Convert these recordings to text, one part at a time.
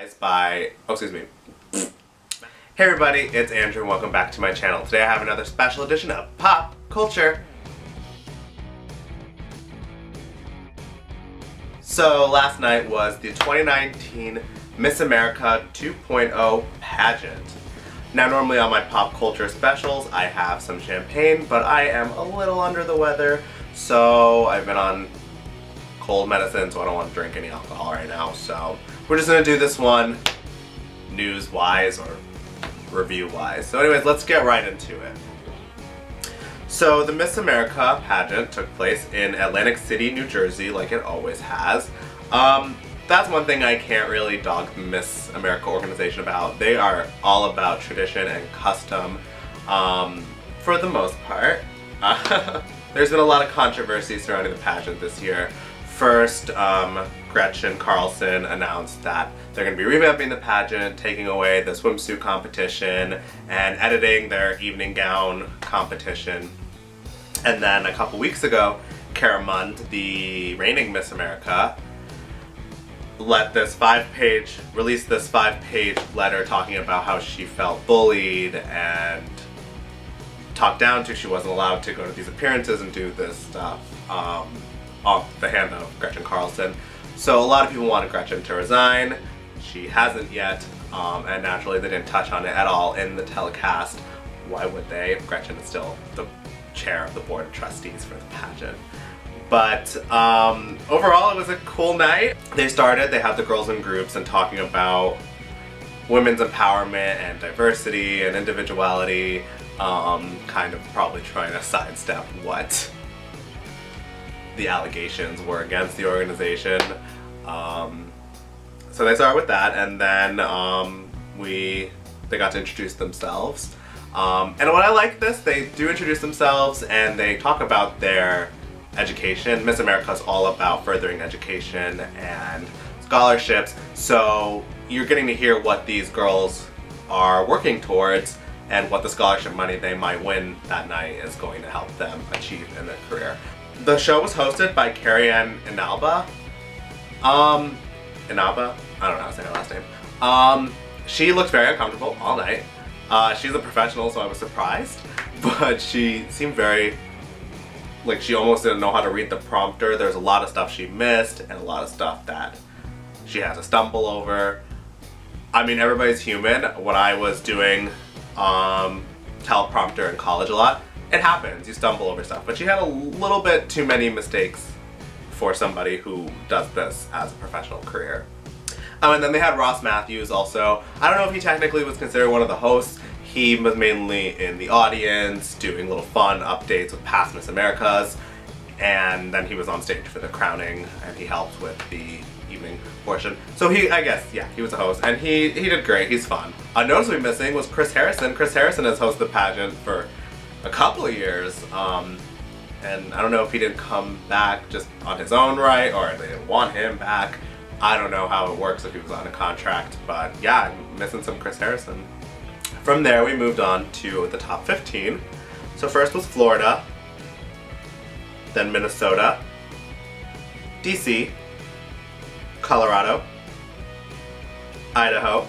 Oh, excuse me. Hey everybody, it's Andrew and welcome back to my channel. Today I have another special edition of Pop Culture. So last night was the 2019 Miss America 2.0 pageant. Now normally on my pop culture specials I have some champagne, but I am a little under the weather, so I've been on cold medicine, so I don't want to drink any alcohol right now. So we're just going to do this one news-wise or review-wise. So anyways, let's get right into it. So the Miss America pageant took place in Atlantic City, New Jersey, like it always has. That's one thing I can't really dog the Miss America organization about. They are all about tradition and custom, for the most part. There's been a lot of controversy surrounding the pageant this year. First, Gretchen Carlson announced that they're going to be revamping the pageant, taking away the swimsuit competition, and editing their evening gown competition. And then a couple weeks ago, Cara Mund, the reigning Miss America, released this 5-page letter talking about how she felt bullied and talked down to. She wasn't allowed to go to these appearances and do this stuff off the hand of Gretchen Carlson. So a lot of people wanted Gretchen to resign. She hasn't yet, and naturally they didn't touch on it at all in the telecast. Why would they? Gretchen is still the chair of the board of trustees for the pageant. But overall it was a cool night. They had the girls in groups and talking about women's empowerment and diversity and individuality, kind of probably trying to sidestep what the allegations were against the organization. So they started with that, and then they got to introduce themselves. And what I like they do introduce themselves and they talk about their education. Miss America is all about furthering education and scholarships, so you're getting to hear what these girls are working towards and what the scholarship money they might win that night is going to help them achieve in their career. The show was hosted by Carrie-Ann Inaba. Inaba? I don't know how to say her last name. She looked very uncomfortable all night. She's a professional, so I was surprised, but she seemed very, like she almost didn't know how to read the prompter. There's a lot of stuff she missed and a lot of stuff that she had to stumble over. I mean, everybody's human. When I was doing teleprompter in college a lot, it happens, you stumble over stuff, but she had a little bit too many mistakes for somebody who does this as a professional career. And then they had Ross Matthews also. I don't know if he technically was considered one of the hosts. He was mainly in the audience doing little fun updates with past Miss Americas, and then he was on stage for the crowning and he helped with the evening portion. So he was a host and he did great, he's fun. Noticeably missing was Chris Harrison. Chris Harrison has hosted the pageant for a couple of years, and I don't know if he didn't come back just on his own right or they didn't want him back. I don't know how it works if he was on a contract, but yeah, I'm missing some Chris Harrison. From there we moved on to the top 15. So first was Florida, then Minnesota, DC, Colorado, Idaho,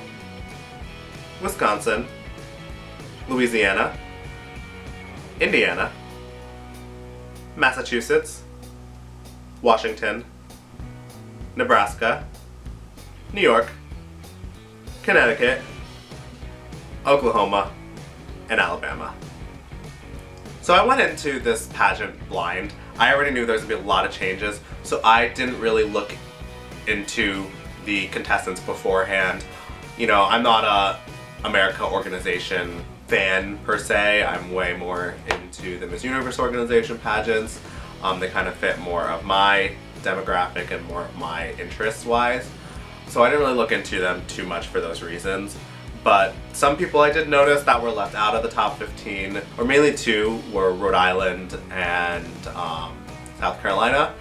Wisconsin, Louisiana, Indiana, Massachusetts, Washington, Nebraska, New York, Connecticut, Oklahoma, and Alabama. So I went into this pageant blind. I already knew there was going to be a lot of changes, so I didn't really look into the contestants beforehand. You know, I'm not a America organization fan per se. I'm way more into the Miss Universe organization pageants. They kind of fit more of my demographic and more of my interests wise. So I didn't really look into them too much for those reasons. But some people I did notice that were left out of the top 15, or mainly two, were Rhode Island and South Carolina.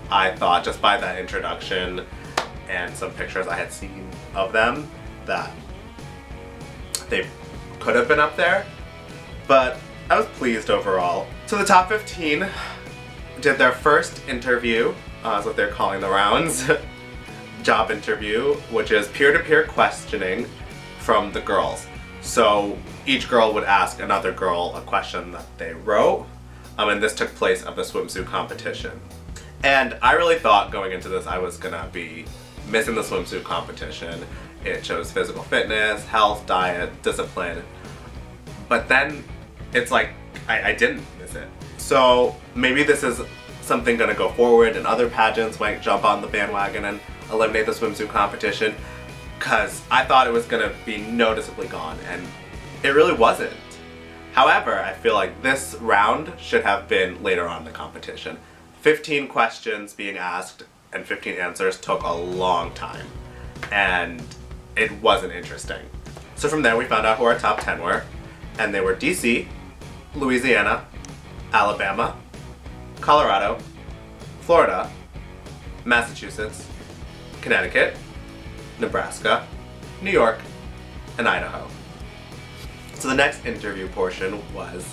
I thought just by that introduction and some pictures I had seen of them that they could have been up there, but I was pleased overall. So the top 15 did their first interview, is what they're calling the rounds. job interview, which is peer-to-peer questioning from the girls. So each girl would ask another girl a question that they wrote, and this took place of the swimsuit competition. And I really thought going into this I was gonna be missing the swimsuit competition. It shows physical fitness, health, diet, discipline, but then it's like I didn't miss it. So maybe this is something gonna go forward and other pageants might jump on the bandwagon and eliminate the swimsuit competition, because I thought it was gonna be noticeably gone, and it really wasn't. However, I feel like this round should have been later on in the competition. 15 questions being asked and 15 answers took a long time, and it wasn't interesting. So from there we found out who our top 10 were, and they were DC, Louisiana, Alabama, Colorado, Florida, Massachusetts, Connecticut, Nebraska, New York, and Idaho. So the next interview portion was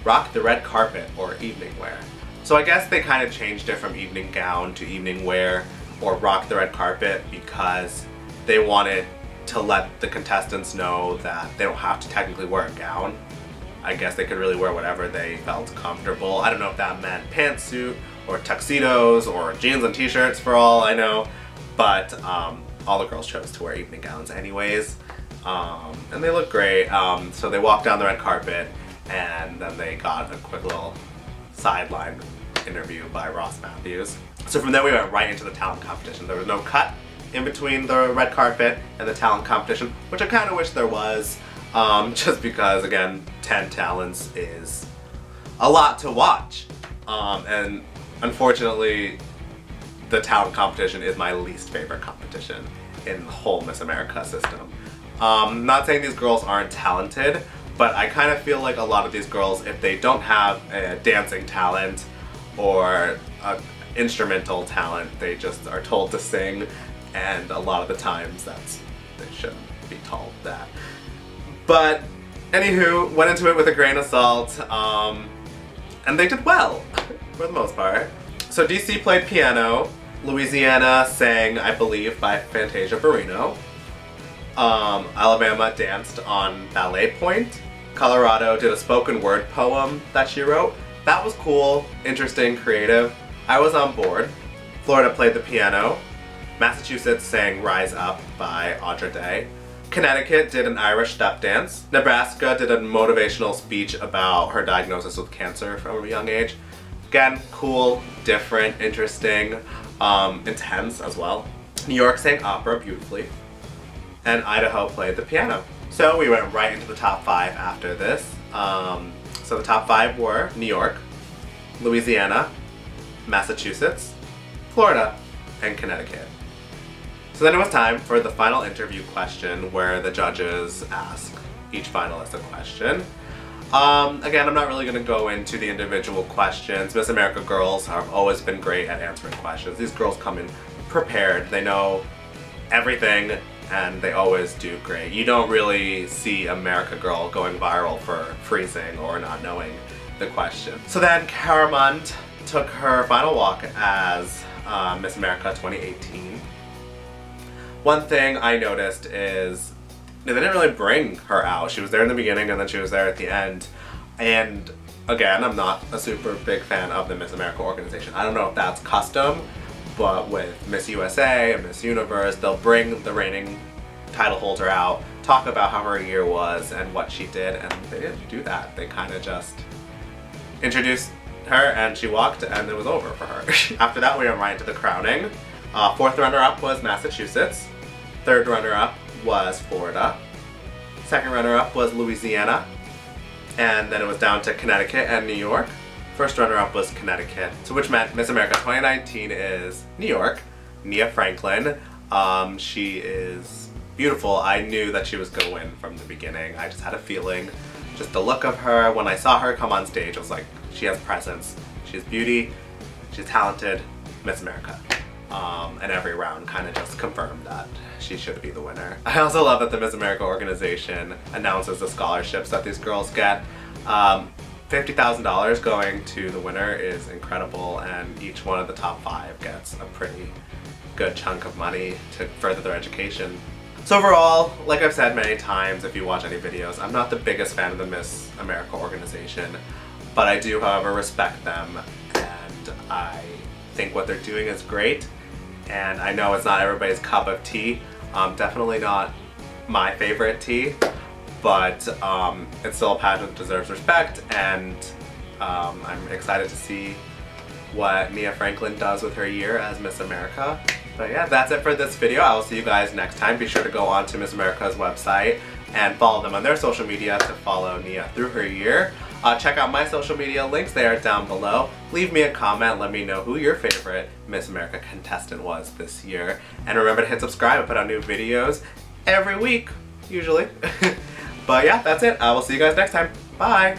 rock the red carpet or evening wear. So I guess they kind of changed it from evening gown to evening wear or rock the red carpet because they wanted to let the contestants know that they don't have to technically wear a gown. I guess they could really wear whatever they felt comfortable. I don't know if that meant pantsuit or tuxedos or jeans and t-shirts for all I know, but all the girls chose to wear evening gowns anyways, and they looked great. So they walked down the red carpet and then they got a quick little sideline interview by Ross Matthews. So from there we went right into the talent competition. There was no cut in between the red carpet and the talent competition, which I kind of wish there was, just because, again, 10 talents is a lot to watch. And unfortunately, the talent competition is my least favorite competition in the whole Miss America system. Not saying these girls aren't talented, but I kind of feel like a lot of these girls, if they don't have a dancing talent or an instrumental talent, they just are told to sing, and a lot of the times they shouldn't be told that. But anywho, went into it with a grain of salt, and they did well for the most part. So DC played piano, Louisiana sang I Believe by Fantasia Barrino, Alabama danced on Ballet Point, Colorado did a spoken word poem that she wrote. That was cool, interesting, creative. I was on board. Florida played the piano. Massachusetts sang Rise Up by Audra Day. Connecticut did an Irish step dance. Nebraska did a motivational speech about her diagnosis with cancer from a young age. Again, cool, different, interesting, intense as well. New York sang opera beautifully. And Idaho played the piano. So we went right into the top 5 after this. So the top 5 were New York, Louisiana, Massachusetts, Florida, and Connecticut. So then it was time for the final interview question where the judges ask each finalist a question. Again, I'm not really going to go into the individual questions. Miss America girls have always been great at answering questions. These girls come in prepared. They know everything and they always do great. You don't really see America girl going viral for freezing or not knowing the question. So then Caramond took her final walk as Miss America 2018. One thing I noticed is they didn't really bring her out. She was there in the beginning and then she was there at the end. And again, I'm not a super big fan of the Miss America organization. I don't know if that's custom, but with Miss USA and Miss Universe, they'll bring the reigning title holder out, talk about how her year was and what she did, and they didn't do that. They kind of just introduced her and she walked and it was over for her. After that, we went right into the crowning. Fourth runner-up was Massachusetts. Third runner-up was Florida. Second runner-up was Louisiana. And then it was down to Connecticut and New York. First runner-up was Connecticut, so which meant Miss America 2019 is New York, Nia Franklin. She is beautiful. I knew that she was going to win from the beginning. I just had a feeling. Just the look of her, when I saw her come on stage, I was like, she has presence, she has beauty, she's talented, Miss America. And every round kind of just confirmed that she should be the winner. I also love that the Miss America organization announces the scholarships that these girls get. $50,000 going to the winner is incredible, and each one of the top 5 gets a pretty good chunk of money to further their education. So overall, like I've said many times, if you watch any videos, I'm not the biggest fan of the Miss America organization, but I do, however, respect them, and I think what they're doing is great, and I know it's not everybody's cup of tea. Definitely not my favorite tea, but it's still a pageant that deserves respect, and I'm excited to see what Mia Franklin does with her year as Miss America. But yeah, that's it for this video. I will see you guys next time. Be sure to go on to Miss America's website and follow them on their social media to follow Nia through her year. Check out my social media links, they are down below. Leave me a comment, let me know who your favorite Miss America contestant was this year. And remember to hit subscribe. I put out new videos every week, usually. But yeah, that's it. I will see you guys next time. Bye!